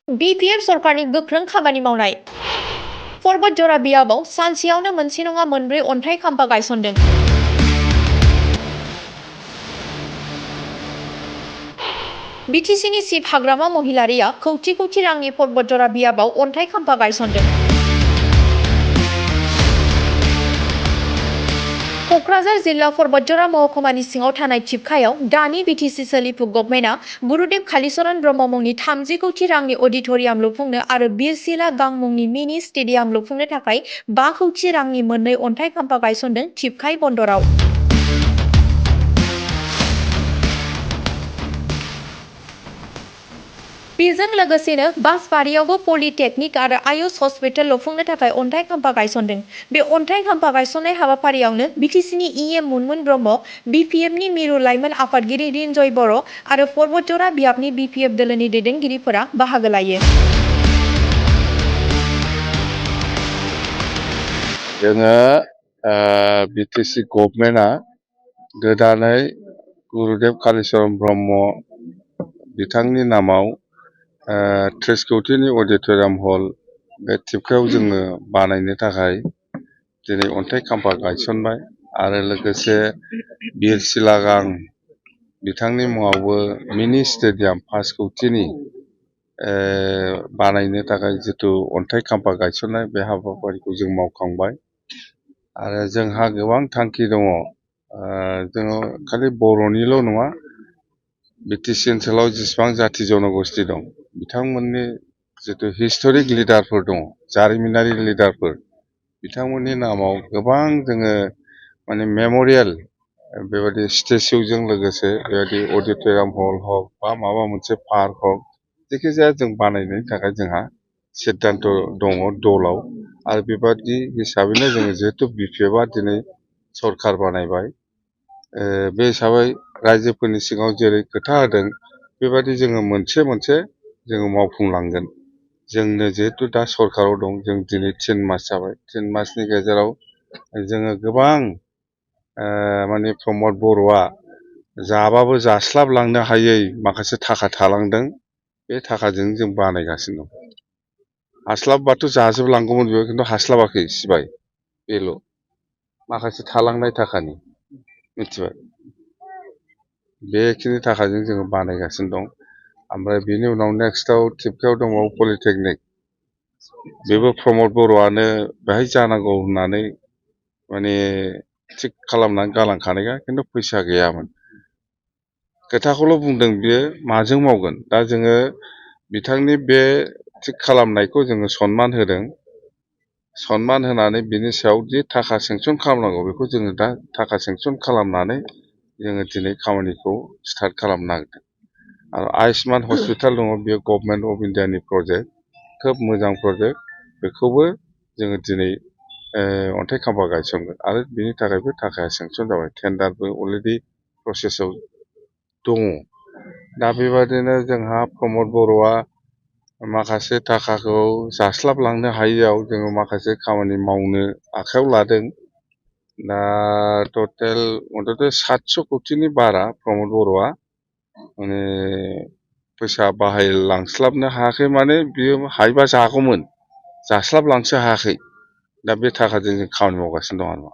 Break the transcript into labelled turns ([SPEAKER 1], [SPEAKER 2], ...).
[SPEAKER 1] BPF सरकारनि गोख्रों खामानि मावनाय। पर्बत जरा बियाबाव सानसेयावनो मोनसे नङा मोनब्रै अन्थाइ खाम्फा गायसनदों। बिटिसिनि चिफ हाग्रामा महिलारिया कौटि कौटि रांनि पर्बत जरा बियाबाव अन्थाइ खाम्फा गायसनदों। क'क्राझार जिल्ला पर्बतजरा महकुमानि सिङाव थानाय थिपखायाव दानि बिटिसि सोलिफु गभर्नमेन्टआ गुरुदेव कालीचरण ब्रह्म मुंनि 30 कौटि रांनि अडिट'रियाम लुफुंनो आरो बिरसिला गां मुंनि मिनि स्टेडियाम लुफुंनो थाखाय 5 कौटि रांनि मोननै अन्थाइ खाम्फा गायसनदों थिपखाय बन्दराव। बेजों लोगोसेनो बासबारियावबो पलिटेकनिक आरो आयुष हस्पिटाल लुफुंनो थाखाय अन्थाइ खाम्फा गायसनदों। बे अन्थाइ खाम्फा गायसननाय हाबाफारियावनो बिटिसिनि इएम मुनमुन ब्रह्म, बिपिएफनि मिरु लाइमोन आफादगिरि रिन्जय बर' आरो पर्बतजरा बियाबनि बिपिएफ दोलोनि दैदेनगिरिफोरा बाहागो लायो।
[SPEAKER 2] जोङो बिटिसि गभर्नमेन्टआ गोदानै गुरुदेव कालीचरण ब्रह्म बिथांनि नामाव 30 कौटिनि अडिट'रियाम हल बे थिपखायाव जोङो बानायनो थाखाय दिनै अन्थाइ खाम्फा गायसनबाय आरो लोगोसे बिरसिला गां बिथांनि मुङावबो मिनि स्टेडियाम 5 कौटिनि बानायनो थाखाय जिथु अन्थाइ खाम्फा गायसननाय बे हाबाफारिखौ जों मावखांबाय आरो जोंहा गोबां थांखि दङ। जोङो खालि बर'निल' नङा, बिटिसि ओनसोलाव जेसेबां जाथि जनगोष्ठी दं बिथांमोननि जिथु हिस्ट'रिक लिडारफोर दङ, जारिमिनारि लिडारफोर, बिथांमोननि नामाव गोबां जोङो माने मेम'रियेल बेबायदि स्टेचुजों लोगोसे बेबायदि अडिट'रियाम हल हक बा माबा मोनसे पार्क हक जायखिजाया जों बानायनायनि थाखाय जोंहा सिद्धान्त दङ दलाव। आरो बेबादि हिसाबैनो जोङो जिहेतु बिपिएफआ दिनै सरकार बानायबाय, बे हिसाबै रायजोफोरनि सिगाङाव जेरै खोथा होदों बेबादि जोङो मोनसे मोनसे जोङो मावफुंलांगोन। जोंनो जिहेतु दा सरकाराव दं, जों दिनै 3 मास जाबाय, 3 मासनि गेजेराव जोङो गोबां माने प्रमद बर'आ जाबाबो जास्लाबलांनो हायै माखासे थाखा थालांदों, बे थाखाजों जों बानायगासिनो दं। हास्लाबबाथ' जाजोबलांगौमोन बेयाव, खिन्थु हास्लाबाखै सिबाय बेल' माखासे थालांनाय थाखानि मिथिबाय, बेखिनि थाखाजों जोङो बानायगासिनो दं। ओमफ्राय बेनि उनाव नेक्स्टआव थिपखायाव दंबावो पलिटेकनिक, बेबो प्रमद बर'आनो बेहाय जानांगौ होननानै माने थिग खालामनानै गालांखानायखा, खिन्थु फैसा गैयामोन। खोथाखौल' बुंदों, बियो माजों मावगोन। दा जोङो बिथांनि बे थिग खालामनायखौ जोङो सनमान होदों, सनमान होनानै बिनि सायाव जि थाखा सेंसन खालामनांगौ बेखौ जोङो दा थाखा सेंसन खालामनानै जोङो दिनै खामानिखौ स्टार्ट खालामनो नागिरदों। आरो आयुष्मान हस्पिटाल दङ, बेयो गभर्नमेन्ट अफ इन्डियानि प्रजेक्ट, खोब मोजां प्रजेक्ट, बेखौबो जोङो दिनै अन्थाइ खाम्फा गायसनगोन आरो बिनि थाखायबो थाखाया सेंसन जाबाय, टेन्डारबो अलरेडि प्रसेसआव दङ। दा बेबादिनो जोंहा प्रमद बर'आ माखासे थाखाखौ जास्लाबलांनो हायैयाव जोङो माखासे खामानि मावनो आखायाव लादों। दा टटेल मथथे 700 कौटिनि बारा प्रमद बर'आ माने फैसा बाहायलांस्लाबनो हायाखै, माने बियो हायोबा जागौमोन, जास्लाबलांसो हायाखै। दा बे थाखाजों जों खामानि मावगासिनो दं आरो।